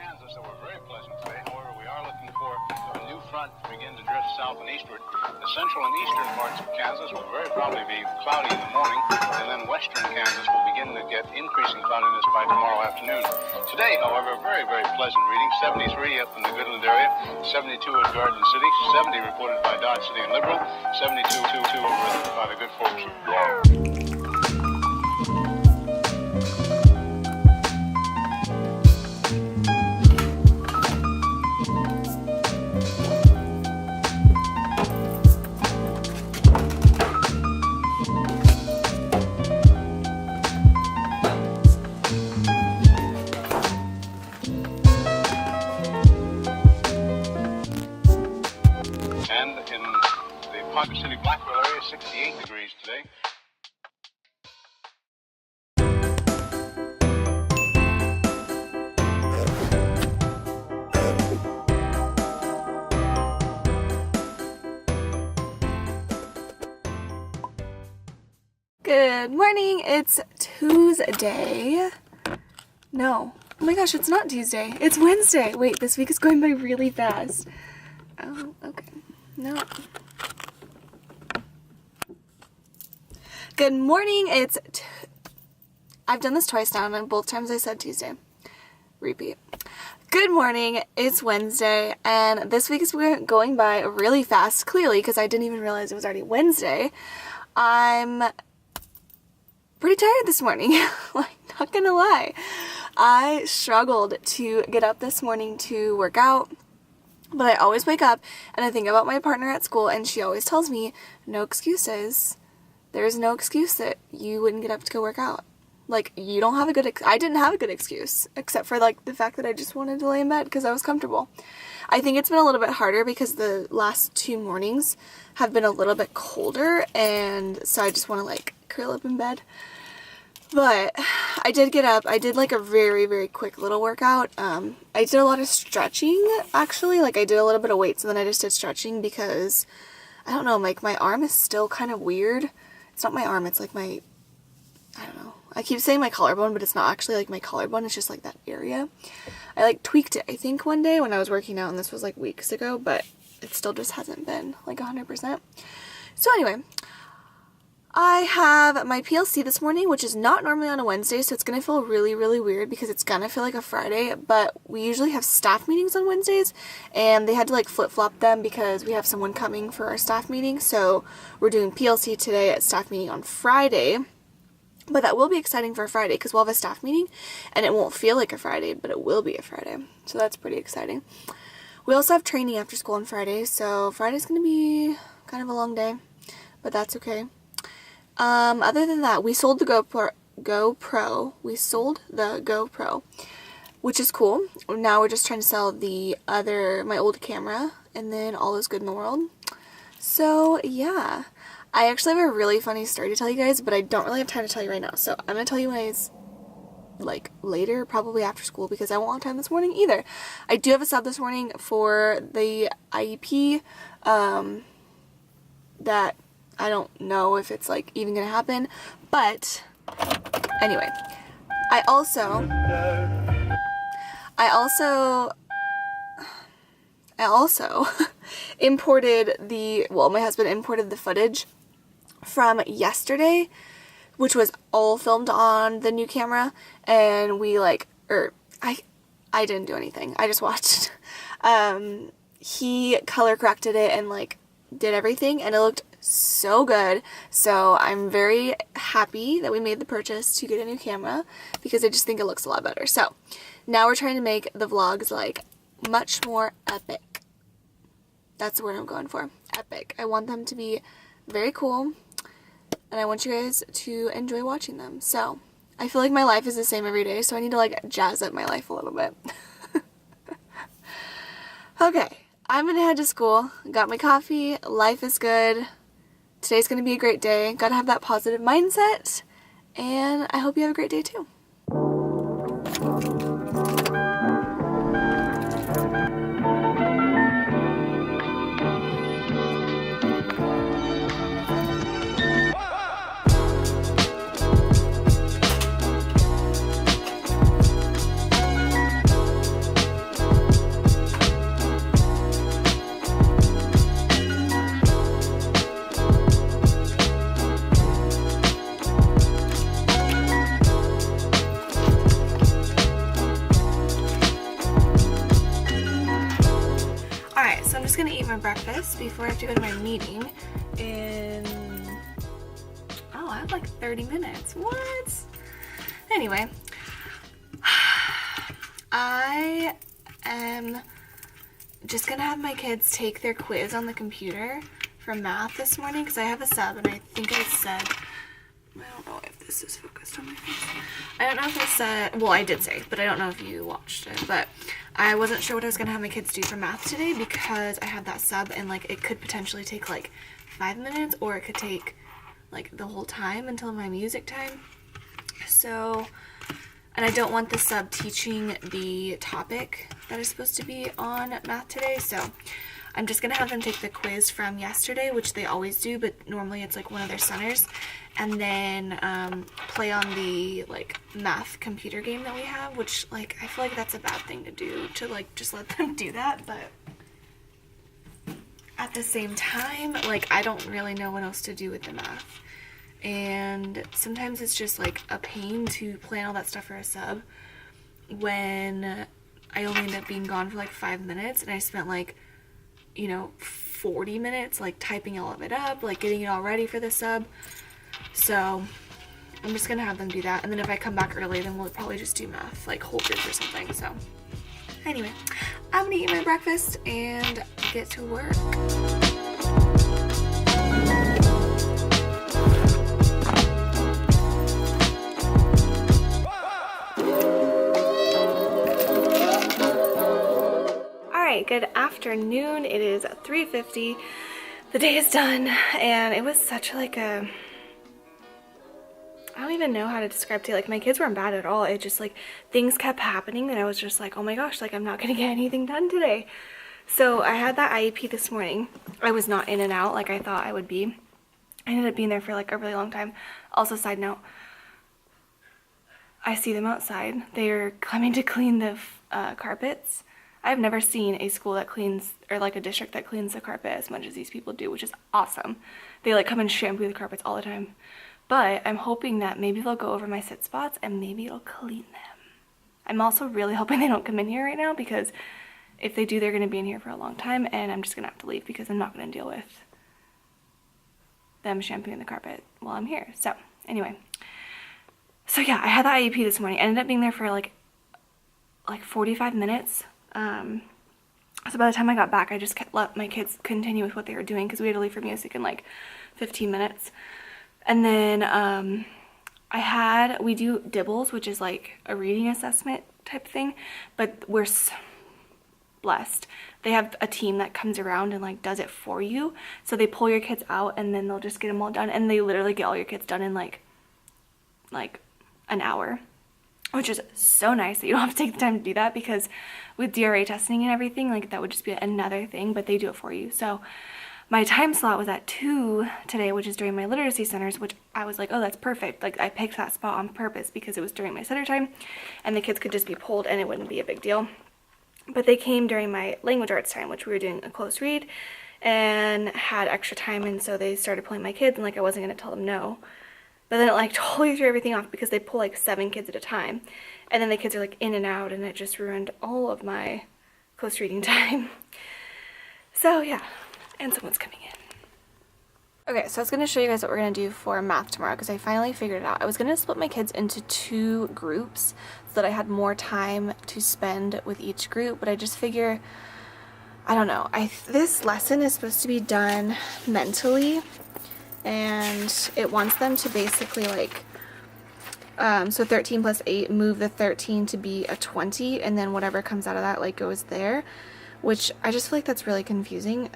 Kansas that were very pleasant today. However, we are looking for a new front to begin to drift south and eastward. The central and eastern parts of Kansas will very probably be cloudy in the morning, and then western Kansas will begin to get increasing cloudiness by tomorrow afternoon. Today, however, very, very pleasant reading. 73 up in the Goodland area, 72 at Garden City, 70 reported by Dodge City and Liberal, 72 by the good folks of Garden. And in the Ponca City Blackwell area, 68 degrees today. Good morning, it's Tuesday. No, oh my gosh, it's not Tuesday, it's Wednesday. Wait, this week is going by really fast. Oh, okay, no. Good morning, I've done this twice now and both times I said Tuesday. Repeat. Good morning, it's Wednesday, and this week is going by really fast, clearly, because I didn't even realize it was already Wednesday. I'm pretty tired this morning, like, not gonna lie. I struggled to get up this morning to work out, but I always wake up and I think about my partner at school, and she always tells me, no excuses. There's no excuse that you wouldn't get up to go work out. Like, you don't have a good I didn't have a good excuse, except for, like, the fact that I just wanted to lay in bed because I was comfortable. I think it's been a little bit harder because the last 2 mornings have been a little bit colder, and so I just want to, like, curl up in bed. But I did get up. I did, like, a very, very quick little workout. I did a lot of stretching, actually. Like, I did a little bit of weights, and then I just did stretching because, I don't know, like, my arm is still kind of weird. It's not my arm, it's, like, I don't know. I keep saying my collarbone, but it's not actually, like, my collarbone. It's just, like, that area. I, like, tweaked it, I think, one day when I was working out, and this was, like, weeks ago, but it still just hasn't been, like, 100%. So, anyway, I have my PLC this morning, which is not normally on a Wednesday, so it's going to feel really, really weird because it's going to feel like a Friday, but we usually have staff meetings on Wednesdays, and they had to, like, flip-flop them because we have someone coming for our staff meeting, so we're doing PLC today at staff meeting on Friday. But that will be exciting for a Friday because we'll have a staff meeting and it won't feel like a Friday, but it will be a Friday. So that's pretty exciting. We also have training after school on Friday, so Friday's going to be kind of a long day, but that's okay. Other than that, we sold the GoPro. We sold the GoPro, which is cool. Now we're just trying to sell my old camera, and then all is good in the world. So yeah. I actually have a really funny story to tell you guys, but I don't really have time to tell you right now. So I'm going to tell you guys, like, later, probably after school, because I won't have time this morning either. I do have a sub this morning for the IEP, that I don't know if it's, like, even going to happen. But anyway, I also imported my husband imported the footage from yesterday, which was all filmed on the new camera, and we, like, I didn't do anything. I just watched. He color corrected it and, like, did everything, and it looked so good. So I'm very happy that we made the purchase to get a new camera because I just think it looks a lot better. So now we're trying to make the vlogs, like, much more epic. That's the word I'm going for. Epic. I want them to be very cool, and I want you guys to enjoy watching them. So I feel like my life is the same every day, so I need to, like, jazz up my life a little bit. Okay, I'm gonna head to school. Got my coffee. Life is good. Today's gonna be a great day. Gotta have that positive mindset, and I hope you have a great day too. just gonna eat my breakfast before I have to go to my meeting in, oh, I have like 30 minutes. What? Anyway, I am just gonna have my kids take their quiz on the computer for math this morning because I have a sub, and I think I said, I don't know if this is focused on my face. I don't know if I said, well, I did say, but I don't know if you watched it, but I wasn't sure what I was gonna have my kids do for math today because I had that sub, and like it could potentially take like 5 minutes, or it could take like the whole time until my music time. So, and I don't want the sub teaching the topic that is supposed to be on math today, so I'm just gonna have them take the quiz from yesterday, which they always do, but normally it's like one of their centers, and then play on the like math computer game that we have, which like I feel like that's a bad thing to do, to like just let them do that, but at the same time, like I don't really know what else to do with the math. And sometimes it's just like a pain to plan all that stuff for a sub when I only end up being gone for like 5 minutes, and I spent like, you know, 40 minutes like typing all of it up, like getting it all ready for the sub. So I'm just gonna have them do that, and then if I come back early, then we'll probably just do math, like whole group or something. So anyway, I'm gonna eat my breakfast and get to work. Good afternoon. It is 3:50. The day is done, and it was such like a, I don't even know how to describe it. Like my kids weren't bad at all. It just like things kept happening that I was just like, oh my gosh, like I'm not gonna get anything done today. So I had that IEP this morning. I was not in and out like I thought I would be. I ended up being there for like a really long time. Also, side note, I see them outside. They're coming to clean the carpets. I've never seen a school that cleans, or like a district that cleans the carpet as much as these people do, which is awesome. They like come and shampoo the carpets all the time. But I'm hoping that maybe they'll go over my sit spots and maybe it'll clean them. I'm also really hoping they don't come in here right now, because if they do, they're going to be in here for a long time, and I'm just going to have to leave because I'm not going to deal with them shampooing the carpet while I'm here. So anyway, so yeah, I had the IEP this morning. I ended up being there for like 45 minutes. So by the time I got back, I just let my kids continue with what they were doing because we had to leave for music in like 15 minutes. And then we do Dibbles, which is like a reading assessment type thing, but we're blessed. They have a team that comes around and like does it for you. So they pull your kids out and then they'll just get them all done, and they literally get all your kids done in like an hour, which is so nice that you don't have to take the time to do that, because with DRA testing and everything, like that would just be another thing, but they do it for you. So my time slot was at 2 today, which is during my literacy centers, which I was like, oh, that's perfect. Like I picked that spot on purpose because it was during my center time and the kids could just be pulled and it wouldn't be a big deal. But they came during my language arts time, which we were doing a close read and had extra time, and so they started pulling my kids, and like I wasn't going to tell them no. But then it like totally threw everything off because they pull like 7 kids at a time. And then the kids are like in and out, and it just ruined all of my close reading time. So yeah, and someone's coming in. Okay, so I was going to show you guys what we're going to do for math tomorrow because I finally figured it out. I was going to split my kids into 2 groups so that I had more time to spend with each group, but I just figure, I don't know, this lesson is supposed to be done mentally, and it wants them to basically like, so 13 plus 8, move the 13 to be a 20, and then whatever comes out of that like goes there, which I just feel like that's really confusing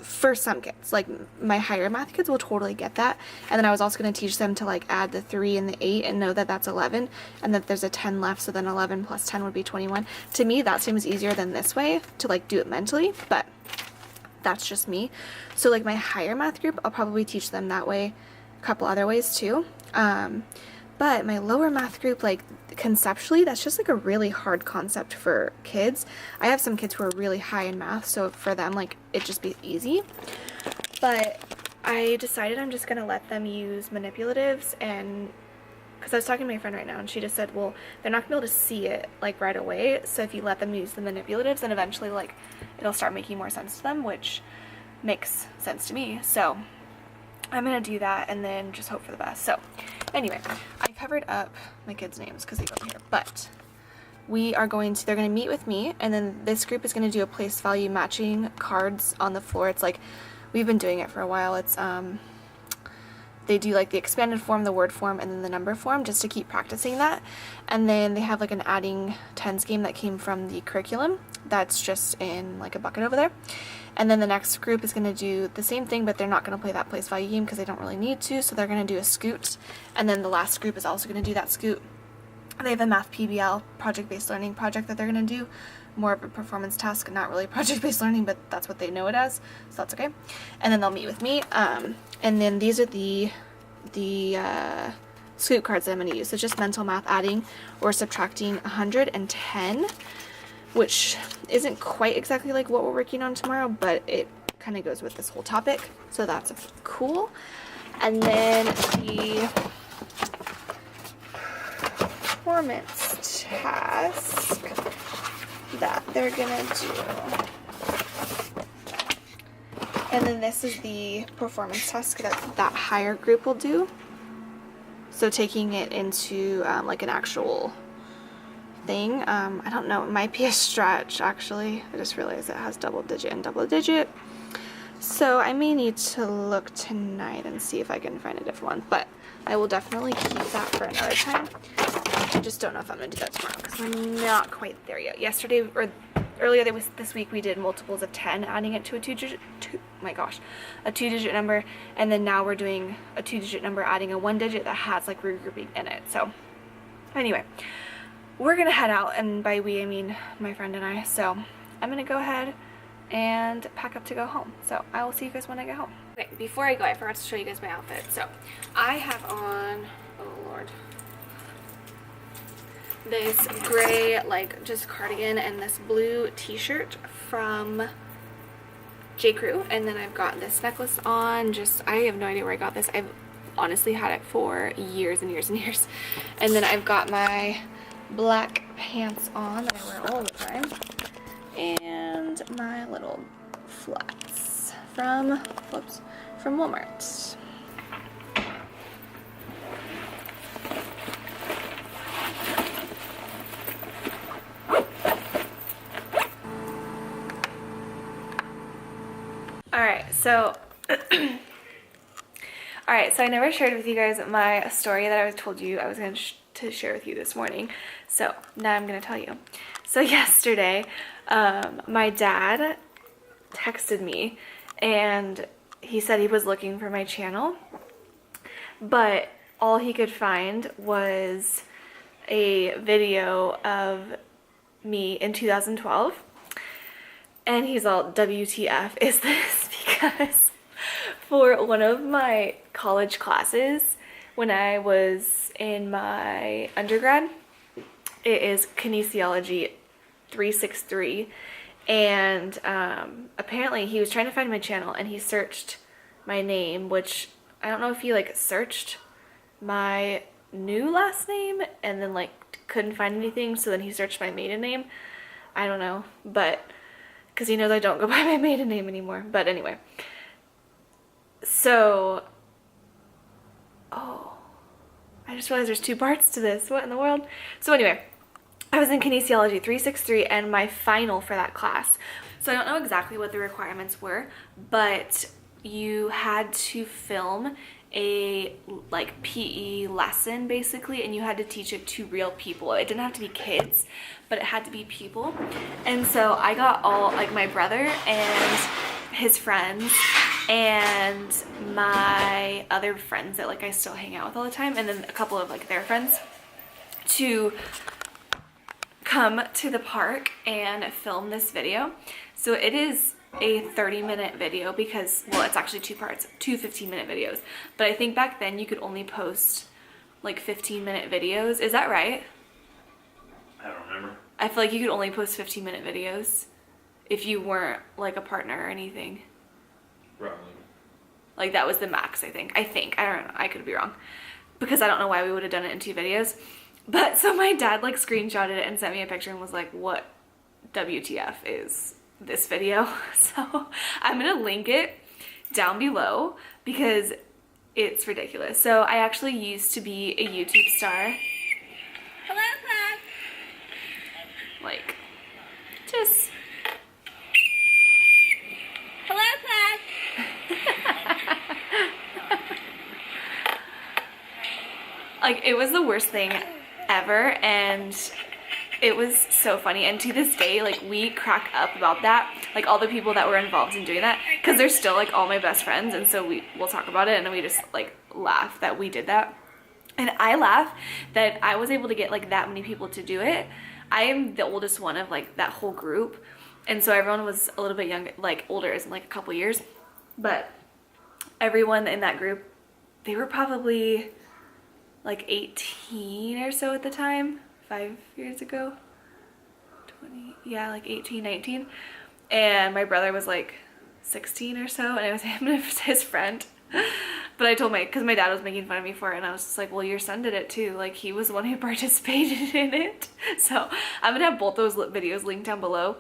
for some kids. Like my higher math kids will totally get that, and then I was also going to teach them to like add the 3 and the 8 and know that that's 11, and that there's a 10 left, so then 11 plus 10 would be 21. To me that seems easier than this way to like do it mentally, but that's just me. So like my higher math group, I'll probably teach them that way, a couple other ways too. But my lower math group, like conceptually, that's just like a really hard concept for kids. I have some kids who are really high in math, so for them like it'd just be easy. But I decided I'm just gonna let them use manipulatives and because I was talking to my friend right now, and she just said, well, they're not gonna be able to see it like right away, so if you let them use the manipulatives, then eventually like it'll start making more sense to them, which makes sense to me. So I'm gonna do that and then just hope for the best. So anyway, I covered up my kids' names because they go here, but they're going to meet with me, and then this group is going to do a place value matching cards on the floor. It's like, we've been doing it for a while. It's they do like the expanded form, the word form, and then the number form, just to keep practicing that. And then they have like an adding tens game that came from the curriculum that's just in like a bucket over there. And then the next group is going to do the same thing, but they're not going to play that place value game because they don't really need to, so they're going to do a scoot. And then the last group is also going to do that scoot. They have a math PBL, project-based learning project, that they're going to do. More of a performance task, not really project-based learning, but that's what they know it as, so that's okay. And then they'll meet with me. And then these are the scoot cards that I'm going to use. So just mental math, adding or subtracting 110, which isn't quite exactly like what we're working on tomorrow, but it kind of goes with this whole topic, so that's cool. And then the performance task that they're gonna do, and then this is the performance task that higher group will do. So taking it into like an actual thing. I don't know, it might be a stretch actually. I just realized it has double digit and double digit, so I may need to look tonight and see if I can find a different one, but I will definitely keep that for another time. I just don't know if I'm going to do that tomorrow because I'm not quite there yet. Yesterday, or earlier this week, we did multiples of 10, adding it to a a two-digit number, and then now we're doing a two-digit number, adding a one-digit that has like regrouping in it. So anyway, we're going to head out, and by we I mean my friend and I. So I'm going to go ahead and pack up to go home. So I will see you guys when I get home. Okay, before I go, I forgot to show you guys my outfit. So I have on, oh lord, this gray like just cardigan and this blue t-shirt from J. Crew, and then I've got this necklace on. I have no idea where I got this. I've honestly had it for years and years and years. And then I've got my black pants on that I wear all the time, and my little flats from Walmart. Alright, so I never shared with you guys my story that I told you I was going to share with you this morning. So now I'm going to tell you. So yesterday, my dad texted me, and he said he was looking for my channel, but all he could find was a video of me in 2012. And he's all, WTF is this? Because for one of my college classes when I was in my undergrad, it is kinesiology 363, and apparently he was trying to find my channel, and he searched my name, which I don't know if he like searched my new last name and then like couldn't find anything, so then he searched my maiden name. I don't know, but because he knows I don't go by my maiden name anymore. But anyway, so I just realized there's two parts to this. What in the world? So anyway, I was in kinesiology 363 and my final for that class. So I don't know exactly what the requirements were, but you had to film a like PE lesson basically, and you had to teach it to real people. It didn't have to be kids, but it had to be people. And so I got all like my brother and his friends and my other friends that like I still hang out with all the time, and then a couple of like their friends, to come to the park and film this video. So it is a 30-minute video because, well, it's actually two parts, two 15-minute videos. But I think back then you could only post like 15-minute videos. Is that right? I don't remember. I feel like you could only post 15-minute videos if you weren't like a partner or anything. Probably. Like that was the max, I think. I don't know. I could be wrong. because I don't know why we would have done it in 2 videos. But so my dad like screenshotted it and sent me a picture and was like, what WTF is this video? So I'm gonna link it down below because it's ridiculous. So I actually used to be a YouTube star. Hello, Pop. Like, just... Hello, Pop. Like, it was the worst thing ever, and it was so funny. And to this day, like, we crack up about that, like all the people that were involved in doing that, because they're still like all my best friends, and so we'll talk about it and we just like laugh that we did that. And I laugh that I was able to get like that many people to do it. I am the oldest one of like that whole group, and so everyone was a little bit younger, like older as in like a couple years, but everyone in that group, they were probably like 18 or so at the time, 5 years ago, 20, yeah, like 18, 19. And my brother was like 16 or so, and it was him and his friend. But I told because my dad was making fun of me for it, and I was just like, well, your son did it too. Like, he was the one who participated in it. So I'm gonna have both those videos linked down below.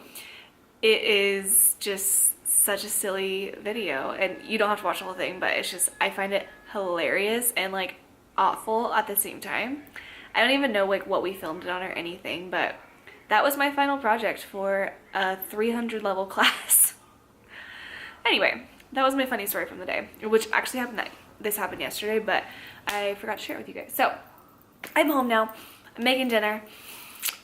It is just such a silly video, and you don't have to watch the whole thing, but it's just, I find it hilarious and like awful at the same time. I don't even know like what we filmed it on or anything, but that was my final project for a 300 level class. Anyway, that was my funny story from the day, which actually happened this happened yesterday, but I forgot to share it with you guys. So I'm home now, I'm making dinner,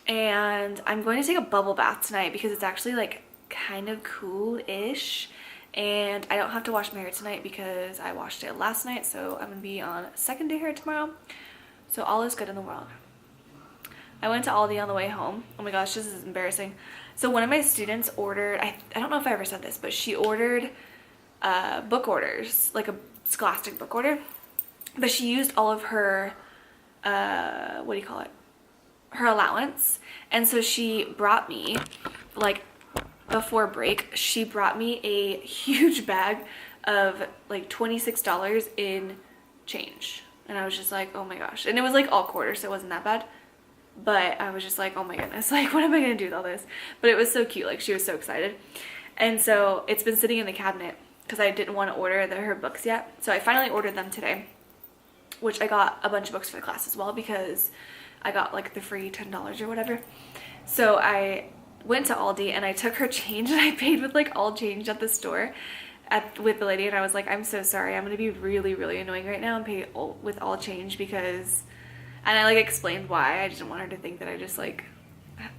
and I'm going to take a bubble bath tonight because it's actually like kind of cool-ish, and I don't have to wash my hair tonight because I washed it last night, so I'm gonna be on second day hair tomorrow. So all is good in the world. I went to Aldi on the way home. Oh my gosh, this is embarrassing. So one of my students ordered, I don't know if I ever said this, but she ordered book orders, like a Scholastic book order, but she used all of her, what do you call it? Her allowance. And so she brought me, like before break, she brought me a huge bag of like $26 in change. And I was just like, oh my gosh. And it was like all quarters, so it wasn't that bad. But I was just like, oh my goodness, like what am I gonna do with all this? But it was so cute, like she was so excited. And so it's been sitting in the cabinet because I didn't want to order her books yet. So I finally ordered them today, which I got a bunch of books for the class as well because I got like the free $10 or whatever. So I went to Aldi and I took her change, and I paid with like all change at the store with the lady, and I was like, I'm so sorry, I'm gonna be really, really annoying right now and pay with all change because, and I like explained why. I didn't want her to think that I just like,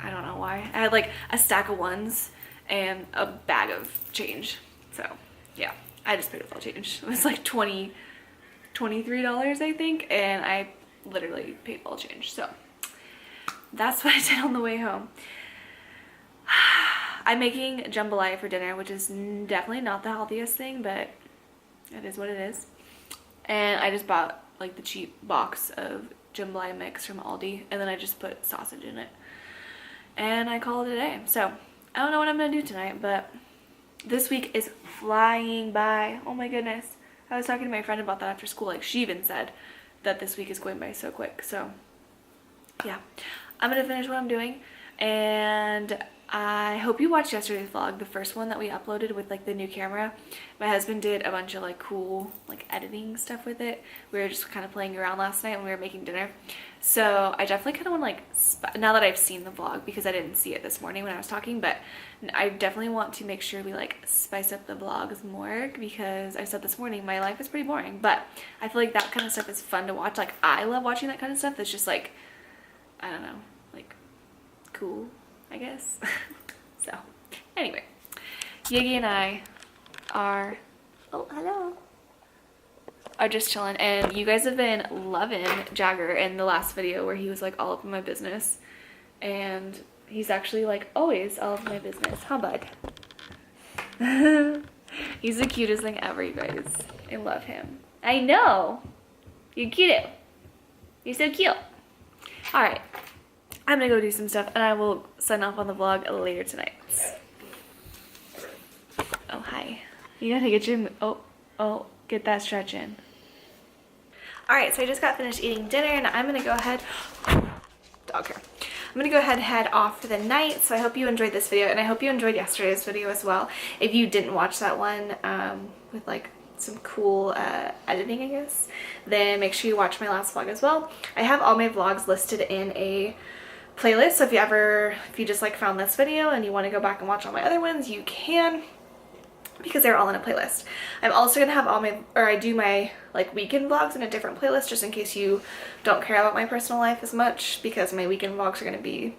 I don't know why. I had like a stack of ones and a bag of change. So yeah, I just paid with all change. It was like $23 I think, and I literally paid all change. So that's what I did on the way home. I'm making jambalaya for dinner, which is definitely not the healthiest thing, but it is what it is. And I just bought like the cheap box of jambalaya mix from Aldi, and then I just put sausage in it. And I call it a day. So I don't know what I'm gonna do tonight, but this week is flying by. Oh my goodness. I was talking to my friend about that after school. Like, she even said that this week is going by so quick. So yeah, I'm gonna finish what I'm doing, and I hope you watched yesterday's vlog, the first one that we uploaded with like the new camera. My husband did a bunch of like cool like editing stuff with it. We were just kind of playing around last night when we were making dinner. So I definitely kind of want to like, now that I've seen the vlog, because I didn't see it this morning when I was talking, but I definitely want to make sure we like spice up the vlogs more, because I said this morning my life is pretty boring, but I feel like that kind of stuff is fun to watch. Like, I love watching that kind of stuff that's just like, I don't know, like cool, I guess. So anyway, Yiggy and I are, oh hello, are just chilling, and you guys have been loving Jagger in the last video where he was like all up in my business, and he's actually like always all of my business, huh bud? He's the cutest thing ever, you guys. I love him. I know, you're cute, you're so cute. All right, I'm gonna go do some stuff, and I will sign off on the vlog later tonight. Oh, hi. You gotta get your, oh, get that stretch in. Alright, so I just got finished eating dinner and I'm gonna go ahead, dog hair. I'm gonna go ahead and head off for the night. So I hope you enjoyed this video and I hope you enjoyed yesterday's video as well. If you didn't watch that one with like some cool editing, I guess, then make sure you watch my last vlog as well. I have all my vlogs listed in a playlist, so if you just like found this video and you want to go back and watch all my other ones, you can, because they're all in a playlist. I'm also gonna have I do my like weekend vlogs in a different playlist, just in case you don't care about my personal life as much, because my weekend vlogs are gonna be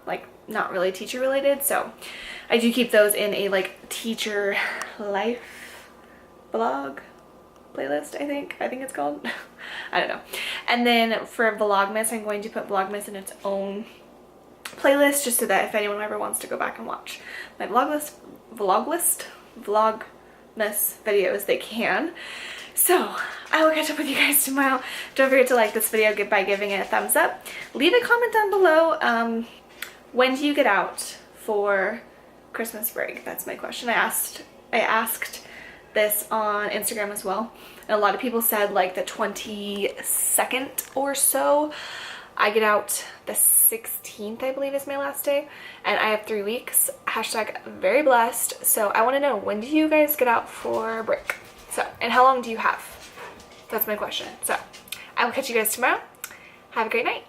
like not really teacher related. So I do keep those in a like teacher life vlog playlist, I think it's called. I don't know. And then for Vlogmas, I'm going to put Vlogmas in its own playlist, just so that if anyone ever wants to go back and watch my Vlogmas videos, they can. So I will catch up with you guys tomorrow. Don't forget to like this video by giving it a thumbs up. Leave a comment down below. When do you get out for Christmas break? That's my question. I asked this on Instagram as well, and a lot of people said like the 22nd or so. I get out the 16th, I believe, is my last day, and I have 3 weeks. Hashtag very blessed. So I want to know, when do you guys get out for break? So, and how long do you have? That's my question. So I will catch you guys tomorrow. Have a great night.